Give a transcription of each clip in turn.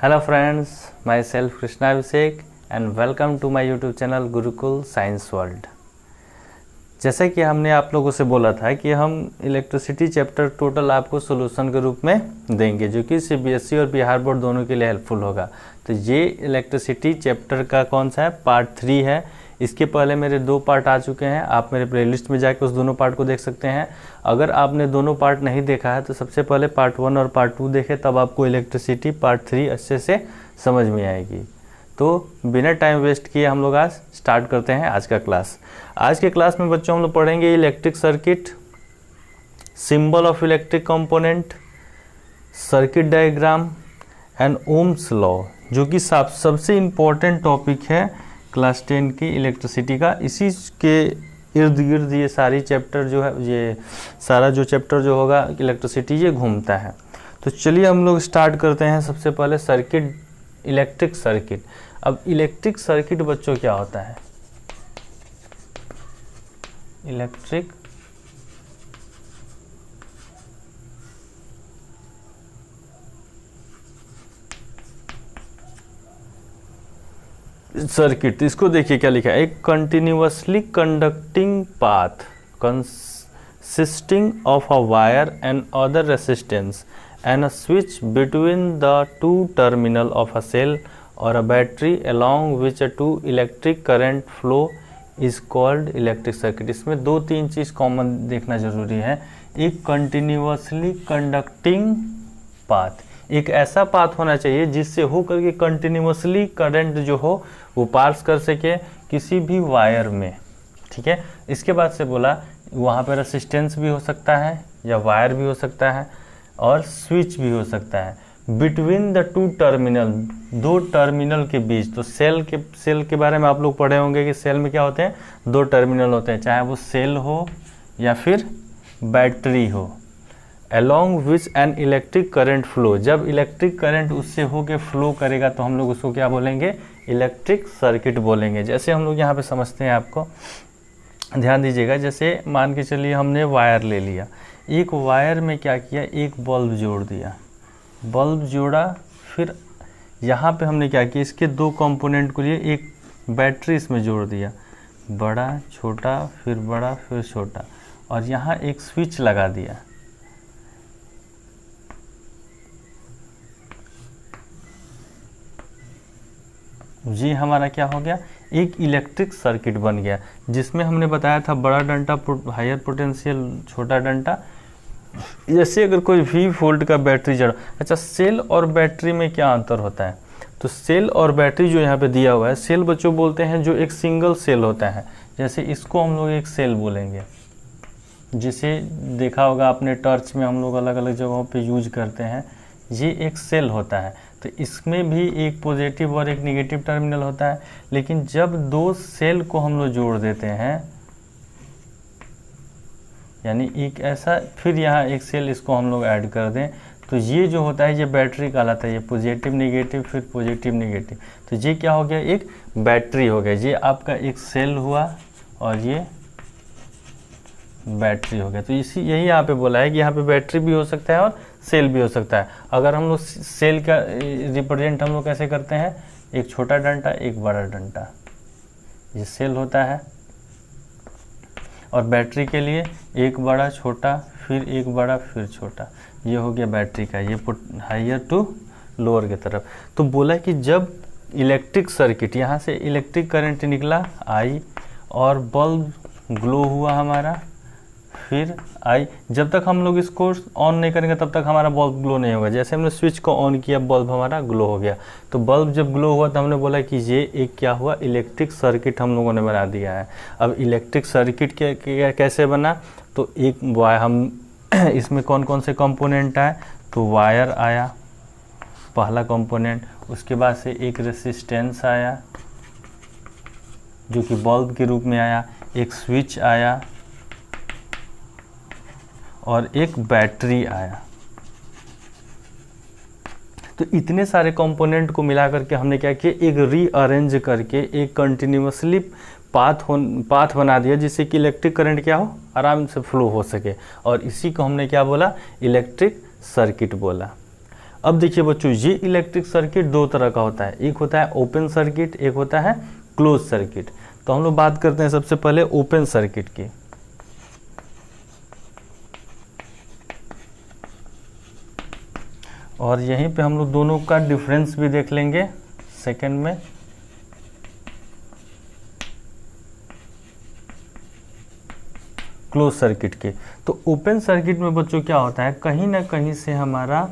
Hello friends, my self Krishna Abhishek and welcome to my YouTube channel Gurukul science world. जैसे कि हमने आप लोगों से बोला था कि हम इलेक्ट्रिसिटी चैप्टर टोटल आपको सॉल्यूशन के रूप में देंगे, जो कि सीबीएसई और बिहार बोर्ड दोनों के लिए हेल्पफुल होगा। तो ये इलेक्ट्रिसिटी चैप्टर का कौन सा है, पार्ट 3 है। इसके पहले मेरे 2 पार्ट आ चुके हैं, आप मेरे प्लेलिस्ट में जाकर उस दोनों पार्ट को देख सकते हैं। अगर आपने दोनों पार्ट नहीं देखा है तो सबसे पहले पार्ट 1 और पार्ट 2 देखें, तब आपको इलेक्ट्रिसिटी पार्ट 3 अच्छे से समझ में आएगी। तो बिना टाइम वेस्ट किए हम लोग आज स्टार्ट करते हैं आज का क्लास। आज के क्लास में बच्चों हम लोग पढ़ेंगे electric circuit, symbol of electric component, circuit diagram and Ohm's law, जो कि सबसे इम्पोर्टेंट टॉपिक है क्लास 10 की इलेक्ट्रिसिटी का। इसी के इर्द गिर्द ये सारी चैप्टर जो है, ये सारा जो चैप्टर जो होगा इलेक्ट्रिसिटी, ये घूमता है। तो चलिए हम लोग स्टार्ट करते हैं। सबसे पहले सर्किट, इलेक्ट्रिक सर्किट। अब इलेक्ट्रिक सर्किट बच्चों क्या होता है? इलेक्ट्रिक सर्किट, इसको देखिए क्या लिखा है, एक continuously conducting path consisting of a wire and other resistance and a switch between the two terminal of a cell or a battery along which a two electric current flow is called electric circuit। इसमें 2-3 चीज common देखना जरूरी है। एक continuously conducting path, एक ऐसा path होना चाहिए जिससे हो करके कंटिन्यूअसली करंट जो हो वो पास कर सके किसी भी वायर में, ठीक है। इसके बाद से बोला वहाँ पर रेसिस्टेंस भी हो सकता है या वायर भी हो सकता है और स्विच भी हो सकता है। Between the two terminal, 2 terminal के बीच। तो सेल के बारे में आप लोग पढ़े होंगे कि सेल में क्या होते हैं, 2 टर्मिनल होते हैं, चाहे वो सेल हो या फिर बैटरी हो। Along which an electric current flow, जब इलेक्ट्रिक करंट उससे होके फ्लो करेगा तो हम लोग उसको क्या बोलेंगे, इलेक्ट्रिक सर्किट बोलेंगे। जैसे हम लोग यहाँ पे समझते हैं, आपको ध्यान दीजिएगा। जैसे मान के चलिए हमने वायर ले लिया, एक वायर में क्या किया, एक बल्ब जोड़ दिया, बल्ब जोड़ा, फिर यहाँ पे हमने क्या किया, इसके 2 कंपोनेंट को लिए एक बैटरी इसमें जोड़ दिया, बड़ा छोटा फिर बड़ा फिर छोटा, और यहाँ एक स्विच लगा दिया। ये हमारा क्या हो गया, एक इलेक्ट्रिक सर्किट बन गया, जिसमें हमने बताया था बड़ा डंटा हायर पोटेंशियल, छोटा डंटा। जैसे अगर कोई V वोल्ट का बैटरी जड़, अच्छा सेल और बैटरी में क्या अंतर होता है? तो सेल और बैटरी जो यहाँ पे दिया हुआ है, सेल बच्चों बोलते हैं जो एक सिंगल सेल होता है। जैसे इसको हम लोग एक सेल बोलेंगे, जिसे देखा होगा आपने टॉर्च में हम लोग अलग अलग जगहों पे यूज करते हैं, ये एक सेल होता है। तो इसमें भी एक पॉजिटिव और एक नेगेटिव टर्मिनल होता है। लेकिन जब 2 सेल को हम लोग जोड़ देते हैं, यानी एक ऐसा, फिर यहाँ एक सेल इसको हम लोग ऐड कर दें, तो ये जो होता है ये बैटरी कहलाता है। ये पॉजिटिव नेगेटिव फिर पॉजिटिव नेगेटिव, तो ये क्या हो गया, एक बैटरी हो गया। ये आपका एक सेल हुआ और ये बैटरी हो गया। तो यही यहाँ पे बोला है कि यहाँ पे बैटरी भी हो सकता है और सेल भी हो सकता है। अगर हम लोग सेल का रिप्रेजेंट हम लोग कैसे करते हैं, एक छोटा डंटा एक बड़ा डंटा, ये सेल होता है। और बैटरी के लिए एक बड़ा छोटा फिर एक बड़ा फिर छोटा, ये हो गया बैटरी का, ये हायर टू लोअर की तरफ। तो बोला कि जब इलेक्ट्रिक सर्किट, यहाँ से इलेक्ट्रिक करंट निकला आई और बल्ब ग्लो हुआ हमारा, फिर आई, जब तक हम लोग इसको ऑन नहीं करेंगे तब तक हमारा बल्ब ग्लो नहीं होगा। जैसे हमने स्विच को ऑन किया, बल्ब हमारा ग्लो हो गया। तो बल्ब जब ग्लो हुआ तो हमने बोला कि ये एक क्या हुआ, इलेक्ट्रिक सर्किट हम लोगों ने बना दिया है। अब इलेक्ट्रिक सर्किट कैसे बना, तो एक वायर, हम इसमें कौन कौन से कंपोनेंट आए, तो वायर आया पहला कंपोनेंट, उसके बाद से एक रेसिस्टेंस आया जो कि बल्ब के रूप में आया, एक स्विच आया और एक बैटरी आया। तो इतने सारे कंपोनेंट को मिला करके हमने क्या किया, एक रीअरेंज करके एक कंटिन्यूअसली पाथ बना दिया, जिससे कि इलेक्ट्रिक करंट क्या हो, आराम से फ्लो हो सके। और इसी को हमने क्या बोला, इलेक्ट्रिक सर्किट बोला। अब देखिए बच्चों, ये इलेक्ट्रिक सर्किट दो तरह का होता है, एक होता है ओपन सर्किट, एक होता है क्लोज सर्किट। तो हम लोग बात करते हैं सबसे पहले ओपन सर्किट की। और यहीं पे हम लोग दोनों का डिफरेंस भी देख लेंगे सेकंड में। क्लोज सर्किट के, तो ओपन सर्किट में बच्चों क्या होता है, कहीं ना कहीं से हमारा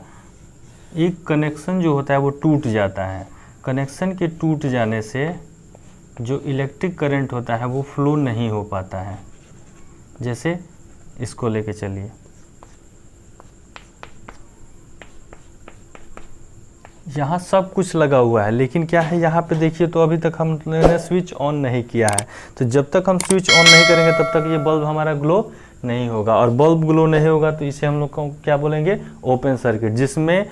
एक कनेक्शन जो होता है वो टूट जाता है। कनेक्शन के टूट जाने से जो इलेक्ट्रिक करंट होता है वो फ्लो नहीं हो पाता है। जैसे इसको लेके चलिए, यहाँ सब कुछ लगा हुआ है, लेकिन क्या है यहाँ पे देखिए, तो अभी तक हमने स्विच ऑन नहीं किया है। तो जब तक हम स्विच ऑन नहीं करेंगे तब तक ये बल्ब हमारा ग्लो नहीं होगा, और बल्ब ग्लो नहीं होगा तो इसे हम लोग को क्या बोलेंगे, ओपन सर्किट, जिसमें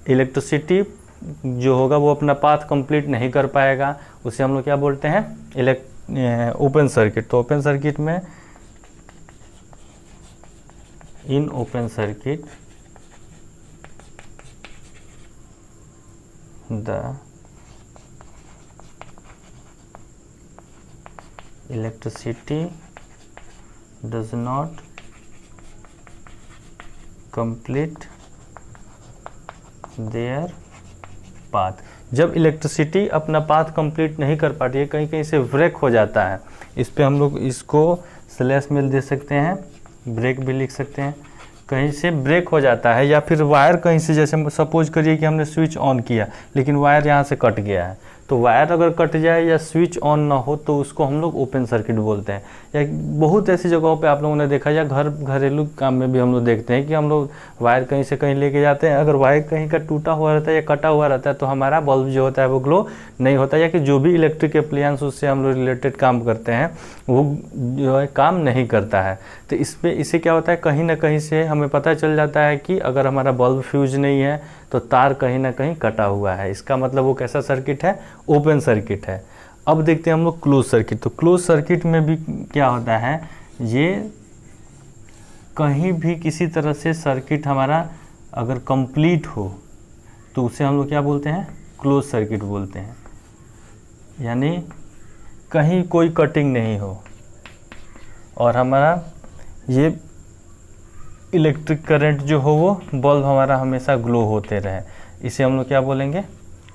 इलेक्ट्रिसिटी जो होगा वो अपना पाथ कंप्लीट नहीं कर पाएगा। उसे हम लोग क्या बोलते हैं, ओपन सर्किट। तो ओपन सर्किट में, in open circuit the electricity does not complete their path। जब इलेक्ट्रिसिटी अपना पाथ कंप्लीट नहीं कर पाती है, कहीं कहीं से ब्रेक हो जाता है, इस पे हम लोग इसको स्लैश में दे सकते हैं, ब्रेक भी लिख सकते हैं। कहीं से ब्रेक हो जाता है, या फिर वायर कहीं से, जैसे सपोज करिए कि हमने स्विच ऑन किया लेकिन वायर यहाँ से कट गया है, तो वायर अगर कट जाए या स्विच ऑन ना हो तो उसको हम लोग ओपन सर्किट बोलते हैं। या बहुत ऐसी जगहों पे आप लोगों ने देखा, या घरेलू काम में भी हम लोग देखते हैं कि हम लोग वायर कहीं से कहीं लेके जाते हैं, अगर वायर कहीं का टूटा हुआ रहता है या कटा हुआ रहता है तो हमारा बल्ब जो होता है वो ग्लो नहीं होता, या कि जो भी इलेक्ट्रिक एप्लायंस उससे हम लोग रिलेटेड काम करते हैं वो जो है काम नहीं करता है। तो इससे क्या होता है, कहीं ना कहीं से हमें पता चल जाता है कि अगर हमारा बल्ब फ्यूज नहीं है तो तार कहीं ना कहीं कटा हुआ है, इसका मतलब वो कैसा सर्किट है, ओपन सर्किट है। अब देखते हैं हम लोग क्लोज सर्किट। तो क्लोज सर्किट में भी क्या होता है, ये कहीं भी किसी तरह से सर्किट हमारा अगर कंप्लीट हो तो उसे हम लोग क्या बोलते हैं, क्लोज सर्किट बोलते हैं। यानी कहीं कोई कटिंग नहीं हो और हमारा ये इलेक्ट्रिक करंट जो हो वो बल्ब हमारा हमेशा ग्लो होते रहे, इसे हम लोग क्या बोलेंगे,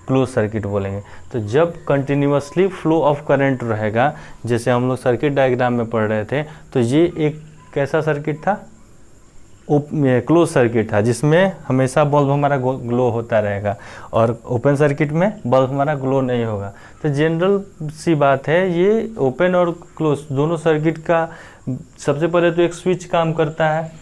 क्लोज सर्किट बोलेंगे। तो जब कंटिन्यूअसली फ्लो ऑफ करंट रहेगा, जैसे हम लोग सर्किट डायग्राम में पढ़ रहे थे, तो ये एक कैसा सर्किट था, क्लोज सर्किट था, जिसमें हमेशा बल्ब हमारा ग्लो होता रहेगा, और ओपन सर्किट में बल्ब हमारा ग्लो नहीं होगा। तो जनरल सी बात है, ये ओपन और क्लोज दोनों सर्किट का सबसे पहले तो एक स्विच काम करता है,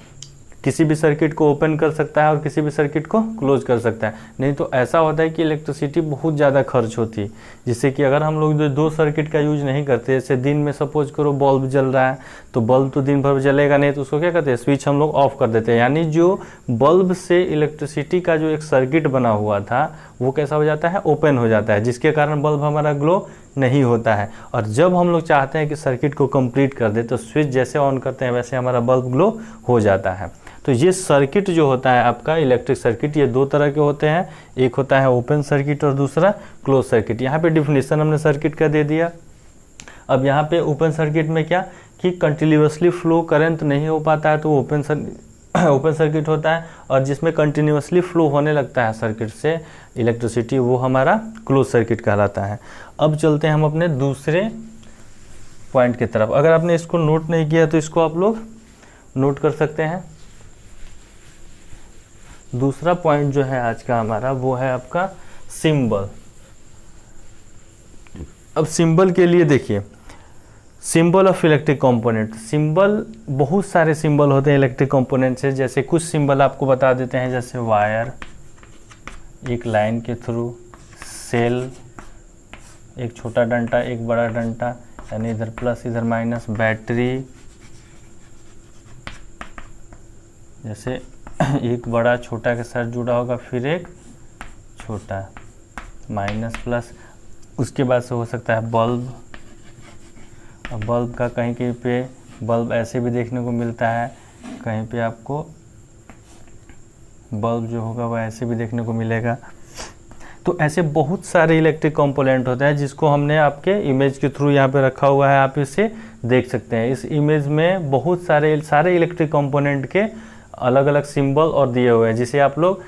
किसी भी सर्किट को ओपन कर सकता है और किसी भी सर्किट को क्लोज कर सकता है। नहीं तो ऐसा होता है कि इलेक्ट्रिसिटी बहुत ज़्यादा खर्च होती है, जिससे कि अगर हम लोग दो सर्किट का यूज नहीं करते, जैसे दिन में सपोज करो बल्ब जल रहा है, तो बल्ब तो दिन भर जलेगा नहीं, तो उसको क्या करते हैं, स्विच हम लोग ऑफ कर देते हैं। यानी जो बल्ब से इलेक्ट्रिसिटी का जो एक सर्किट बना हुआ था वो कैसा हो जाता है, ओपन हो जाता है, जिसके कारण बल्ब हमारा ग्लो नहीं होता है। और जब हम लोग चाहते हैं कि सर्किट को कंप्लीट कर दे, तो स्विच जैसे ऑन करते हैं वैसे हमारा बल्ब ग्लो हो जाता है। तो ये सर्किट जो होता है आपका इलेक्ट्रिक सर्किट, ये दो तरह के होते हैं, एक होता है ओपन सर्किट और दूसरा क्लोज सर्किट। यहाँ पे डिफिनेशन हमने सर्किट का दे दिया। अब यहाँ पे ओपन सर्किट में क्या कि कंटिन्यूअसली फ्लो करंट नहीं हो पाता है, तो ओपन सर्किट होता है, और जिसमें कंटिन्यूअसली फ्लो होने लगता है सर्किट से इलेक्ट्रिसिटी, वो हमारा क्लोज सर्किट कहलाता है। अब चलते हैं हम अपने दूसरे पॉइंट की तरफ। अगर आपने इसको नोट नहीं किया तो इसको आप लोग नोट कर सकते हैं। दूसरा पॉइंट जो है आज का हमारा वो है आपका सिंबल। अब सिंबल के लिए देखिए, symbol of electric component. Symbol, बहुत सारे सिंबल होते हैं इलेक्ट्रिक कंपोनेंट से, जैसे कुछ सिंबल आपको बता देते हैं, जैसे वायर एक लाइन के थ्रू, सेल एक छोटा डंटा एक बड़ा डंटा, यानी इधर प्लस इधर माइनस, बैटरी जैसे एक बड़ा छोटा के साथ जुड़ा होगा, फिर एक छोटा माइनस प्लस, उसके बाद से हो सकता है बल्ब। और बल्ब का कहीं कहीं पे बल्ब ऐसे भी देखने को मिलता है, कहीं पे आपको बल्ब जो होगा वह ऐसे भी देखने को मिलेगा। तो ऐसे बहुत सारे इलेक्ट्रिक कंपोनेंट होते हैं जिसको हमने आपके इमेज के थ्रू यहाँ पे रखा हुआ है, आप इसे देख सकते हैं। इस इमेज में बहुत सारे इलेक्ट्रिक कंपोनेंट के अलग अलग सिंबल और दिए हुए हैं, जिसे आप लोग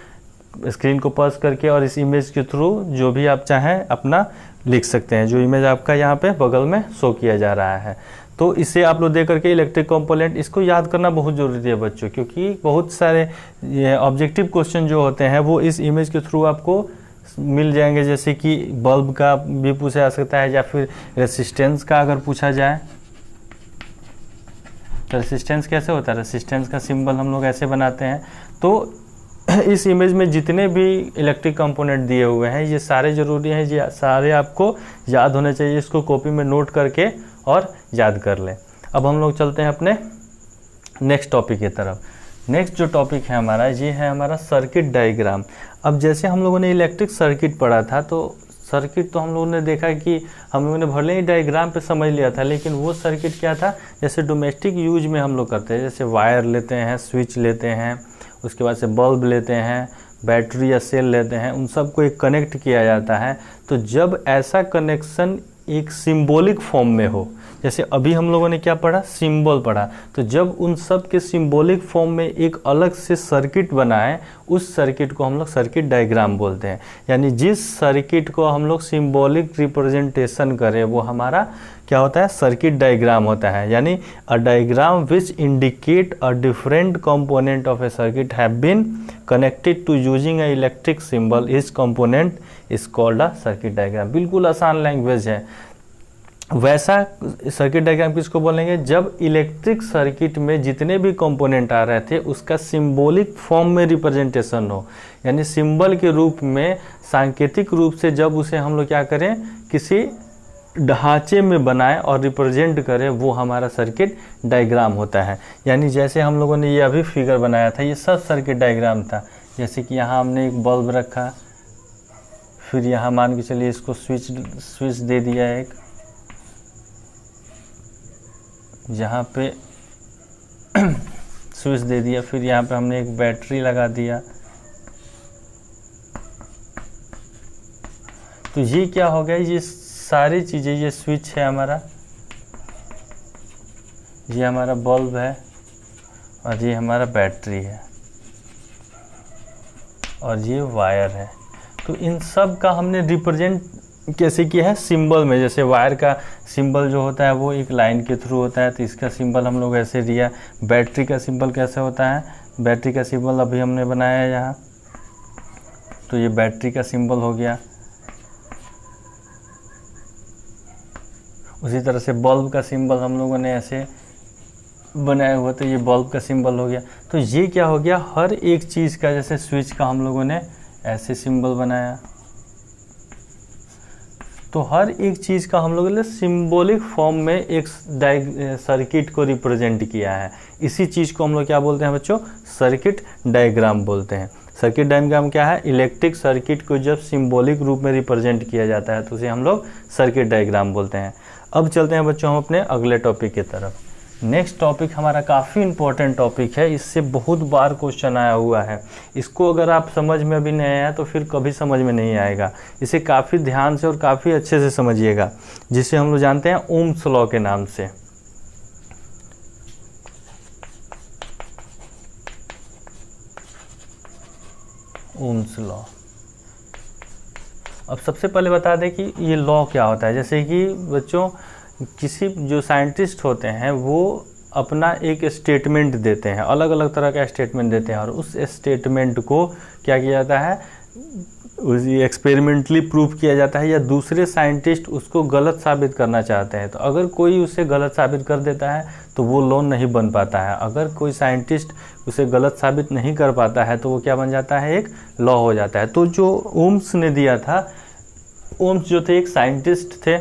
स्क्रीन को पॉज करके और इस इमेज के थ्रू जो भी आप चाहें अपना लिख सकते हैं, जो इमेज आपका यहाँ पे बगल में शो किया जा रहा है। तो इसे आप लोग देख करके इलेक्ट्रिक कंपोनेंट इसको याद करना बहुत ज़रूरी है बच्चों, क्योंकि बहुत सारे ऑब्जेक्टिव क्वेश्चन जो होते हैं वो इस इमेज के थ्रू आपको मिल जाएंगे। जैसे कि बल्ब का भी पूछा जा सकता है, या फिर रेसिस्टेंस का अगर पूछा जाए तो रेसिस्टेंस कैसे होता है, रेसिस्टेंस का सिंबल हम लोग ऐसे बनाते हैं। तो इस इमेज में जितने भी इलेक्ट्रिक कंपोनेंट दिए हुए हैं ये सारे ज़रूरी हैं, ये सारे आपको याद होने चाहिए। इसको कॉपी में नोट करके और याद कर लें। अब हम लोग चलते हैं अपने नेक्स्ट टॉपिक की तरफ। नेक्स्ट जो टॉपिक है हमारा, ये है हमारा सर्किट डायग्राम। अब जैसे हम लोगों ने इलेक्ट्रिक सर्किट पढ़ा था, तो सर्किट तो हम लोगों ने देखा कि हम लोगों ने भले ही डायग्राम पे समझ लिया था, लेकिन वो सर्किट क्या था, जैसे डोमेस्टिक यूज में हम लोग करते हैं, जैसे वायर लेते हैं, स्विच लेते हैं, उसके बाद से बल्ब लेते हैं, बैटरी या सेल लेते हैं, उन सब को एक कनेक्ट किया जाता है। तो जब ऐसा कनेक्शन एक सिंबॉलिक फॉर्म में हो, जैसे अभी हम लोगों ने क्या पढ़ा, सिंबल पढ़ा, तो जब उन सब के सिंबॉलिक फॉर्म में एक अलग से सर्किट बनाए, उस सर्किट को हम लोग सर्किट डायग्राम बोलते हैं। यानी जिस सर्किट को हम लोग सिंबॉलिक रिप्रेजेंटेशन करें वो हमारा क्या होता है, सर्किट डायग्राम होता है। यानी a diagram which indicate a different component of a circuit have been connected to using a electric symbol, इस component is called a circuit diagram. बिल्कुल आसान लैंग्वेज है। वैसा सर्किट डायग्राम किसको बोलेंगे, जब इलेक्ट्रिक सर्किट में जितने भी कंपोनेंट आ रहे थे उसका सिंबॉलिक फॉर्म में रिप्रेजेंटेशन हो, यानी सिंबल के रूप में, सांकेतिक रूप से जब उसे हम लोग क्या करें, किसी ढांचे में बनाएं और रिप्रेजेंट करें, वो हमारा सर्किट डायग्राम होता है। यानी जैसे हम लोगों ने ये अभी फिगर बनाया था, ये सब सर्किट डायग्राम था। जैसे कि यहाँ हमने एक बल्ब रखा, फिर यहाँ मान के चलिए इसको स्विच दे दिया एक, यहाँ पे स्विच दे दिया, फिर यहाँ पे हमने एक बैटरी लगा दिया। तो ये क्या हो गया, ये सारी चीज़ें, ये स्विच है हमारा, ये हमारा बल्ब है, और ये हमारा बैटरी है, और ये वायर है। तो इन सब का हमने रिप्रेजेंट कैसे किया है, सिंबल में। जैसे वायर का सिंबल जो होता है वो एक लाइन के थ्रू होता है, तो इसका सिंबल हम लोग ऐसे दिया। बैटरी का सिंबल कैसे होता है, बैटरी का सिंबल अभी हमने बनाया है यहाँ, तो ये बैटरी का सिंबल हो गया। उसी तरह से बल्ब का सिंबल हम लोगों ने ऐसे बनाया हुआ, तो ये बल्ब का सिंबल हो गया। तो ये क्या हो गया, हर एक चीज़ का, जैसे स्विच का हम लोगों ने ऐसे सिंबल बनाया, तो हर एक चीज़ का हम लोगों ने सिंबॉलिक फॉर्म में एक सर्किट को रिप्रेजेंट किया है। इसी चीज़ को हम लोग क्या बोलते हैं बच्चों, सर्किट डायग्राम बोलते हैं। सर्किट डायग्राम क्या है, इलेक्ट्रिक सर्किट को जब सिंबॉलिक रूप में रिप्रेजेंट किया जाता है तो उसे हम लोग सर्किट डायग्राम बोलते हैं। अब चलते हैं बच्चों हम अपने अगले टॉपिक की तरफ। नेक्स्ट टॉपिक हमारा काफ़ी इंपॉर्टेंट टॉपिक है, इससे बहुत बार क्वेश्चन आया हुआ है। इसको अगर आप समझ में अभी नहीं आया तो फिर कभी समझ में नहीं आएगा। इसे काफ़ी ध्यान से और काफ़ी अच्छे से समझिएगा, जिसे हम लोग जानते हैं ओम्स लॉ के नाम से। Ohm's law. अब सबसे पहले बता दें कि ये लॉ क्या होता है। जैसे कि बच्चों, किसी जो साइंटिस्ट होते हैं वो अपना एक स्टेटमेंट देते हैं, अलग अलग तरह का स्टेटमेंट देते हैं, और उस स्टेटमेंट को क्या किया जाता है, एक्सपेरिमेंटली प्रूव किया जाता है, या दूसरे साइंटिस्ट उसको गलत साबित करना चाहते हैं। तो अगर कोई उसे गलत साबित कर देता है तो वो लॉ नहीं बन पाता है। अगर कोई साइंटिस्ट उसे गलत साबित नहीं कर पाता है तो वो क्या बन जाता है, एक लॉ हो जाता है। तो जो ओम्स ने दिया था, ओम्स जो थे एक साइंटिस्ट थे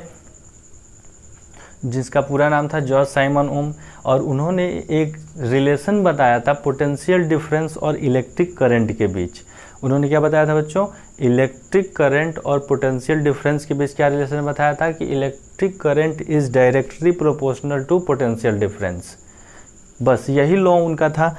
जिसका पूरा नाम था जॉर्ज साइमन ओम, और उन्होंने एक रिलेशन बताया था पोटेंशियल डिफरेंस और इलेक्ट्रिक करंट के बीच। उन्होंने क्या बताया था बच्चों, इलेक्ट्रिक करंट और पोटेंशियल डिफरेंस के बीच क्या रिलेशन बताया था कि electric current is directly proportional to potential difference. बस यही लॉ उनका था।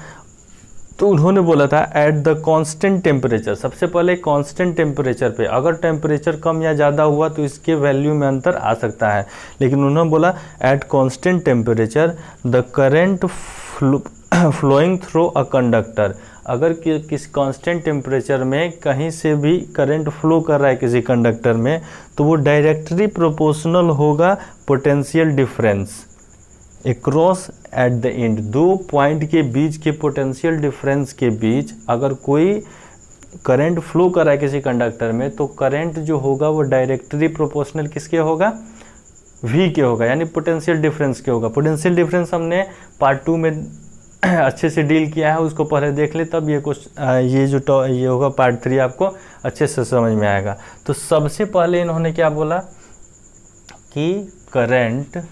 तो उन्होंने बोला था एट द कांस्टेंट टेम्परेचर, सबसे पहले कांस्टेंट टेम्परेचर पे, अगर टेम्परेचर कम या ज़्यादा हुआ तो इसके वैल्यू में अंतर आ सकता है, लेकिन उन्होंने बोला at constant temperature the current flowing through a conductor, अगर किसी कांस्टेंट टेम्परेचर में कहीं से भी करंट फ्लो कर रहा है किसी कंडक्टर में, तो वो डायरेक्टली प्रोपोर्शनल होगा potential difference across at the end, दो पॉइंट के बीच के पोटेंशियल डिफरेंस के बीच अगर कोई करंट फ्लो कर रहा है किसी कंडक्टर में, तो करंट जो होगा वो डायरेक्टली प्रोपोर्शनल किसके होगा, V के होगा, यानी पोटेंशियल डिफरेंस के होगा। पोटेंशियल डिफरेंस हमने पार्ट 2 में अच्छे से डील किया है, उसको पहले देख ले, तब ये कुछ ये होगा पार्ट 3 आपको अच्छे से समझ में आएगा। तो सबसे पहले इन्होंने क्या बोला कि current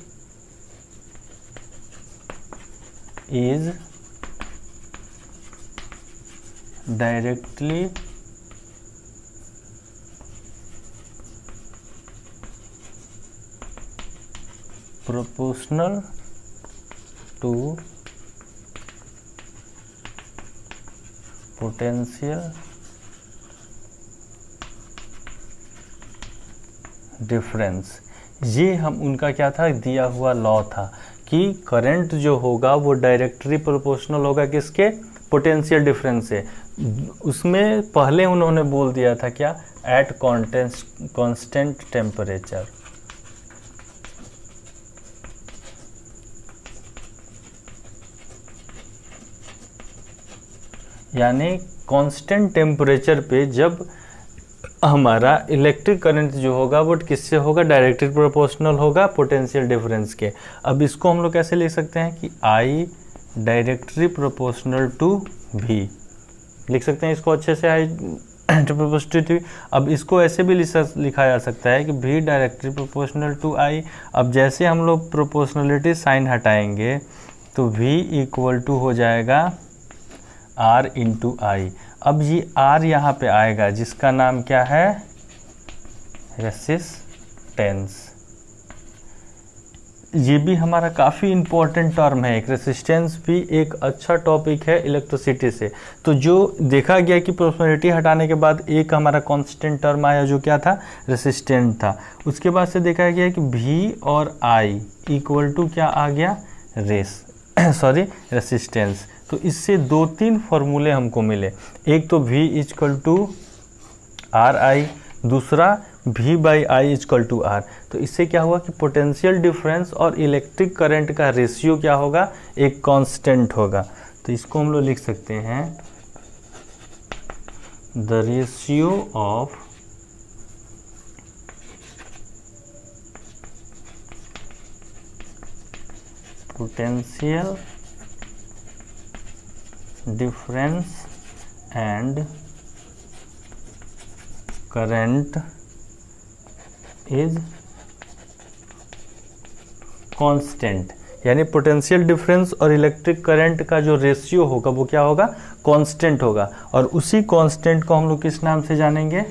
is directly proportional to potential difference। ये हम उनका क्या था, दिया हुआ लॉ था कि करंट जो होगा वो डायरेक्टली प्रोपोर्शनल होगा किसके, पोटेंशियल डिफरेंस से। उसमें पहले उन्होंने बोल दिया था क्या, एट कांस्टेंट टेम्परेचर, यानी कांस्टेंट टेम्परेचर पे जब हमारा इलेक्ट्रिक करंट जो होगा वो किससे होगा, डायरेक्टली प्रोपोर्शनल होगा पोटेंशियल डिफरेंस के। अब इसको हम लोग कैसे लिख सकते हैं कि I directly proportional to V, लिख सकते हैं इसको अच्छे से, I प्रोपोर्शनल टू। अब इसको ऐसे भी लिखा जा सकता है कि V directly proportional to I। अब जैसे हम लोग प्रोपोर्शनलिटी साइन हटाएंगे तो V इक्वल टू हो जाएगा R इंटू आई। अब ये R यहाँ पे आएगा जिसका नाम क्या है, रेसिस्टेंस। ये भी हमारा काफ़ी इम्पोर्टेंट टर्म है, एक रेसिस्टेंस भी एक अच्छा टॉपिक है इलेक्ट्रिसिटी से। तो जो देखा गया कि प्रोपोर्शनलिटी हटाने के बाद एक हमारा कांस्टेंट टर्म आया जो क्या था, रेसिस्टेंट था। उसके बाद से देखा गया कि V और I इक्वल टू क्या आ गया, रेसिस्टेंस। तो इससे 2-3 फॉर्मूले हमको मिले, एक तो V equal to R I, दूसरा V by I equal to R. तो इससे क्या हुआ कि पोटेंशियल डिफरेंस और इलेक्ट्रिक करंट का रेशियो क्या होगा, एक कांस्टेंट होगा। तो इसको हम लोग लिख सकते हैं the ratio of potential difference and current is constant, यानी पोटेंशियल डिफरेंस और इलेक्ट्रिक करंट का जो रेशियो होगा वो क्या होगा, कांस्टेंट होगा। और उसी कांस्टेंट को हम लोग किस नाम से जानेंगे,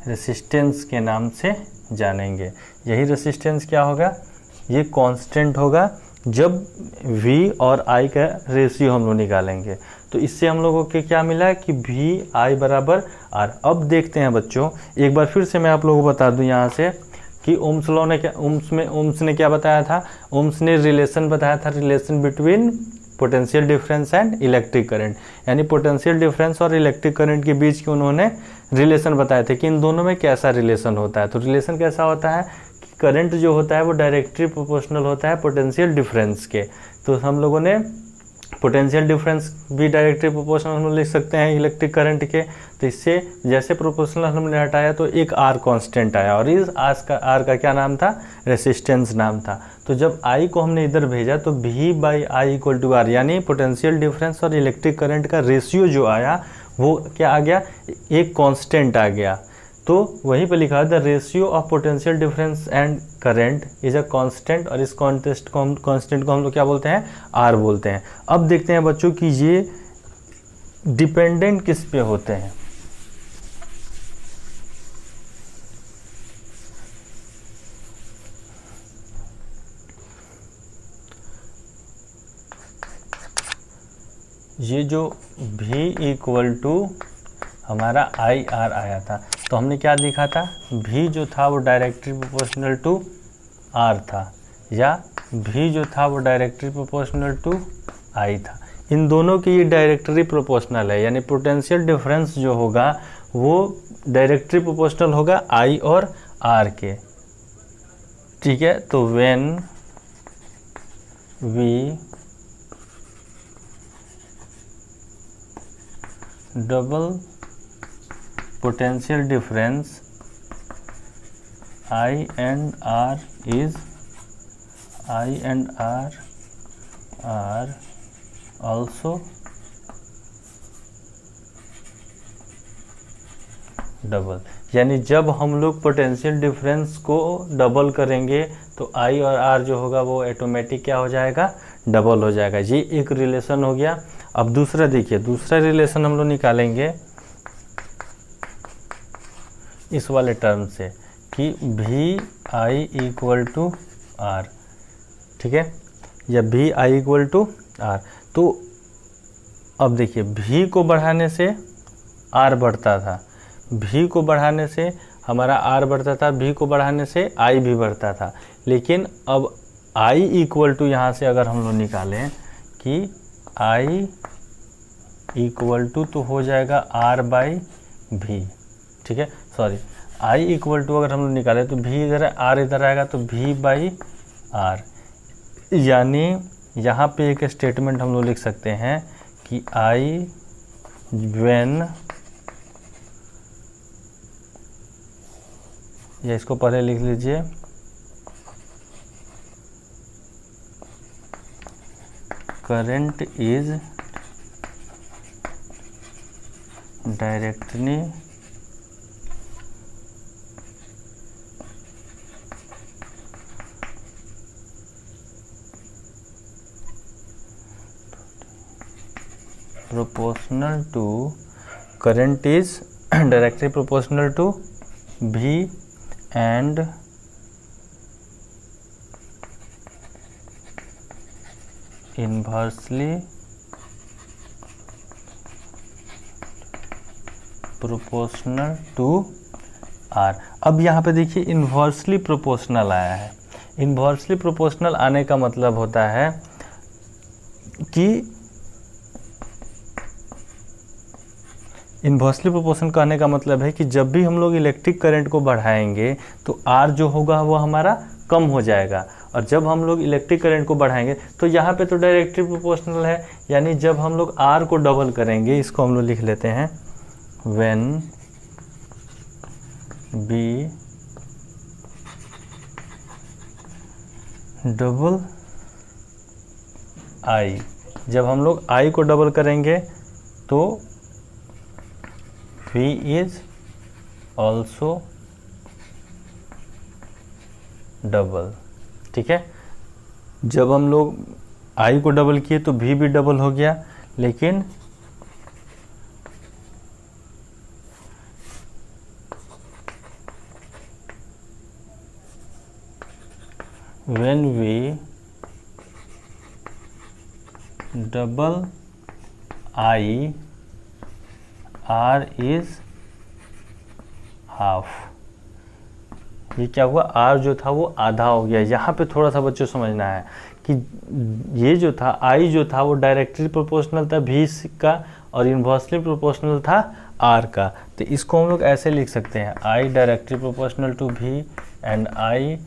रेसिस्टेंस के नाम से जानेंगे। यही रेसिस्टेंस क्या होगा, ये कांस्टेंट होगा जब V और I का रेशियो हम लोग निकालेंगे। तो इससे हम लोगों को क्या मिला कि V I बराबर R। अब देखते हैं बच्चों, एक बार फिर से मैं आप लोगों को बता दूं यहाँ से कि ओम्स लॉ ने क्या, ओम्स ने क्या बताया था, ओम्स ने रिलेशन बताया था, relation between potential difference and electric current, यानी पोटेंशियल डिफरेंस और इलेक्ट्रिक करंट के बीच के उन्होंने रिलेशन बताए थे कि इन दोनों में कैसा रिलेशन होता है। तो रिलेशन कैसा होता है, करंट जो होता है वो डायरेक्टली प्रोपोर्शनल होता है पोटेंशियल डिफरेंस के। तो हम लोगों ने पोटेंशियल डिफरेंस भी डायरेक्टली प्रोपोर्शनल हम लिख सकते हैं इलेक्ट्रिक करंट के। तो इससे जैसे प्रोपोर्शनल हमने हटाया तो एक R कांस्टेंट आया, और इस R का क्या नाम था, रेसिस्टेंस नाम था। तो जब I को हमने इधर भेजा तो V by I equal to R, यानी पोटेंशियल डिफरेंस और इलेक्ट्रिक करंट का रेशियो जो आया वो क्या आ गया, एक कांस्टेंट आ गया। तो वहीं पे लिखा the ratio of potential difference and current is a constant, और इस कांस्टेंट को हम लोग क्या बोलते हैं, R बोलते हैं। अब देखते हैं बच्चों कि ये डिपेंडेंट किस पे होते हैं। ये जो V इक्वल टू हमारा आई आर आया था, तो हमने क्या लिखा था, V जो था वो डायरेक्टली प्रोपोर्शनल टू R था, या V जो था वो डायरेक्टली प्रोपोर्शनल टू I था। इन दोनों की ये डायरेक्टली प्रोपोर्शनल है, यानी पोटेंशियल डिफरेंस जो होगा वो डायरेक्टली प्रोपोर्शनल होगा I और R के। ठीक है, तो when we double potential difference I and R are also double, यानी जब हम लोग पोटेंशियल डिफरेंस को डबल करेंगे तो I और R जो होगा वो ऑटोमेटिक क्या हो जाएगा, डबल हो जाएगा। ये एक रिलेशन हो गया। अब दूसरा देखिए, दूसरा रिलेशन हम लोग निकालेंगे इस वाले टर्म से कि भी आई इक्वल टू आर, ठीक है, या भी आई इक्वल टू आर। तो अब देखिए, भी को बढ़ाने से आर बढ़ता था, भी को बढ़ाने से हमारा आर बढ़ता था, भी को बढ़ाने से आई भी बढ़ता था। लेकिन अब आई इक्वल टू यहाँ से अगर हम लोग निकालें कि आई इक्वल टू तो हो जाएगा आर बाई भी, ठीक है, सॉरी, I इक्वल टू अगर हम लोग निकालें तो भी इधर है, R इधर आएगा, तो भी बाई आर। यानी यहाँ पे एक स्टेटमेंट हम लोग लिख सकते हैं कि I व्हेन, या इसको पहले लिख लीजिए, current is directly proportional to, current is directly proportional to V and inversely proportional to R। अब यहाँ पे देखिए इन्वर्सली प्रोपोर्शनल आया है। इन्वर्सली प्रोपोर्शनल आने का मतलब होता है कि इन्वर्सली प्रोपोर्शनल कहने का मतलब है कि जब भी हम लोग इलेक्ट्रिक करंट को बढ़ाएंगे तो R जो होगा वो हमारा कम हो जाएगा, और जब हम लोग इलेक्ट्रिक करंट को बढ़ाएंगे तो यहाँ पे तो डायरेक्टली प्रोपोर्शनल है, यानी जब हम लोग R को डबल करेंगे, इसको हम लोग लिख लेते हैं व्हेन बी डबल आई, जब हम लोग I को डबल करेंगे तो V is also डबल, ठीक है। जब हम लोग I को डबल किए तो V भी डबल हो गया, लेकिन when we double I, R is half. ये क्या हुआ, R जो था वो आधा हो गया। यहाँ पे थोड़ा सा बच्चों समझना है कि ये जो था I जो था वो डायरेक्टली प्रोपोर्शनल था V का, और इन्वर्सली प्रोपोर्शनल था R का। तो इसको हम लोग ऐसे लिख सकते हैं, I directly proportional to V and I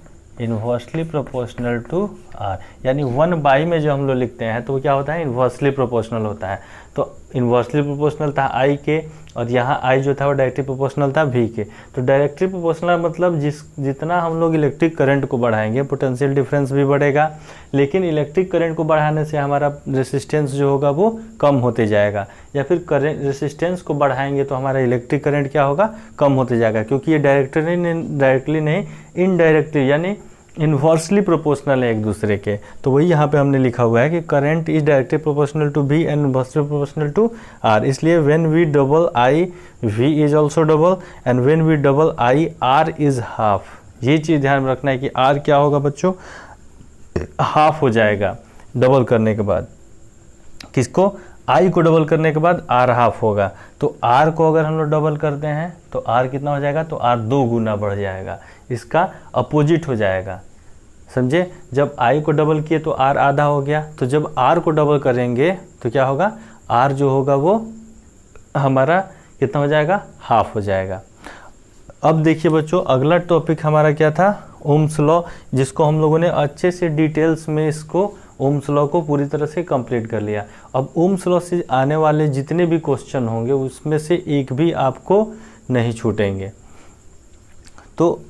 inversely proportional to R। यानी 1/, में जो हम लोग लिखते हैं तो वो क्या होता है, इन्वर्सली प्रोपोर्शनल होता है। तो इन्वर्सली प्रोपोर्शनल था I के, और यहाँ I जो था वो डायरेक्टली प्रोपोर्शनल था V के। तो डायरेक्टली प्रोपोर्शनल मतलब जितना हम लोग इलेक्ट्रिक करंट को बढ़ाएंगे पोटेंशियल डिफरेंस भी बढ़ेगा, लेकिन इलेक्ट्रिक करंट को बढ़ाने से हमारा रेसिस्टेंस जो होगा वो कम होते जाएगा, या फिर करंट रेसिस्टेंस को बढ़ाएंगे तो हमारा इलेक्ट्रिक करंट क्या होगा, कम होते जाएगा, क्योंकि ये डायरेक्टली नहीं इनडायरेक्टली यानी इन्वर्सली प्रोपोर्शनल है एक दूसरे के। तो वही यहाँ पे हमने लिखा हुआ है कि current is directly proportional to V and inversely proportional to R। इसलिए when we double I, V is also double, and when we double I, R is half. ये चीज़ ध्यान में रखना है कि R क्या होगा बच्चों, हाफ हो जाएगा डबल करने के बाद। किसको, I को डबल करने के बाद R हाफ होगा, तो R को अगर हम लोग डबल करते हैं तो R कितना हो जाएगा, तो R 2 गुना बढ़ जाएगा, इसका अपोजिट हो जाएगा, समझे। जब I को डबल किए तो R आधा हो गया, तो जब R को डबल करेंगे तो क्या होगा, R जो होगा वो हमारा कितना हो जाएगा, हाफ हो जाएगा। अब देखिए बच्चों, अगला टॉपिक हमारा क्या था, ओम्स लॉ, जिसको हम लोगों ने अच्छे से डिटेल्स में इसको ओम्स लॉ को पूरी तरह से कंप्लीट कर लिया। अब ओम्स लॉ से आने वाले जितने भी क्वेश्चन होंगे उसमें से एक भी आपको नहीं छूटेंगे। तो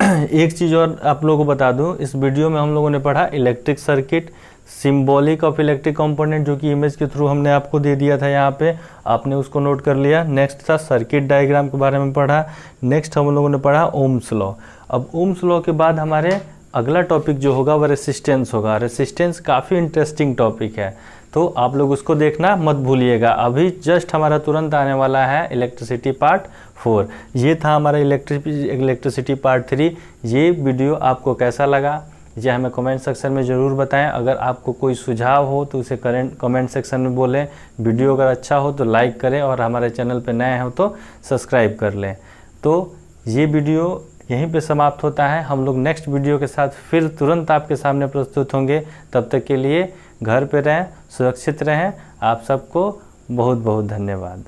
एक चीज़ और आप लोगों को बता दूं, इस वीडियो में हम लोगों ने पढ़ा electric circuit, symbolic of electric component, जो कि इमेज के थ्रू हमने आपको दे दिया था यहाँ पे, आपने उसको नोट कर लिया। नेक्स्ट था सर्किट डायग्राम के बारे में पढ़ा। नेक्स्ट हम लोगों ने पढ़ा ओम्स लॉ। अब ओम्स लॉ के बाद हमारे अगला टॉपिक जो होगा वह रेसिस्टेंस होगा। रेसिस्टेंस काफ़ी इंटरेस्टिंग टॉपिक है, तो आप लोग उसको देखना मत भूलिएगा। अभी जस्ट हमारा तुरंत आने वाला है इलेक्ट्रिसिटी पार्ट 4। ये था हमारा इलेक्ट्रिसिटी पार्ट 3। ये वीडियो आपको कैसा लगा ये हमें कमेंट सेक्शन में ज़रूर बताएं। अगर आपको कोई सुझाव हो तो उसे कमेंट सेक्शन में बोलें। वीडियो अगर अच्छा हो तो लाइक करें और हमारे चैनल पर नए हो तो सब्सक्राइब कर लें। तो ये वीडियो यहीं पे समाप्त होता है। हम लोग नेक्स्ट वीडियो के साथ फिर तुरंत आपके सामने प्रस्तुत होंगे। तब तक के लिए घर पे रहें, सुरक्षित रहें। आप सबको बहुत बहुत धन्यवाद।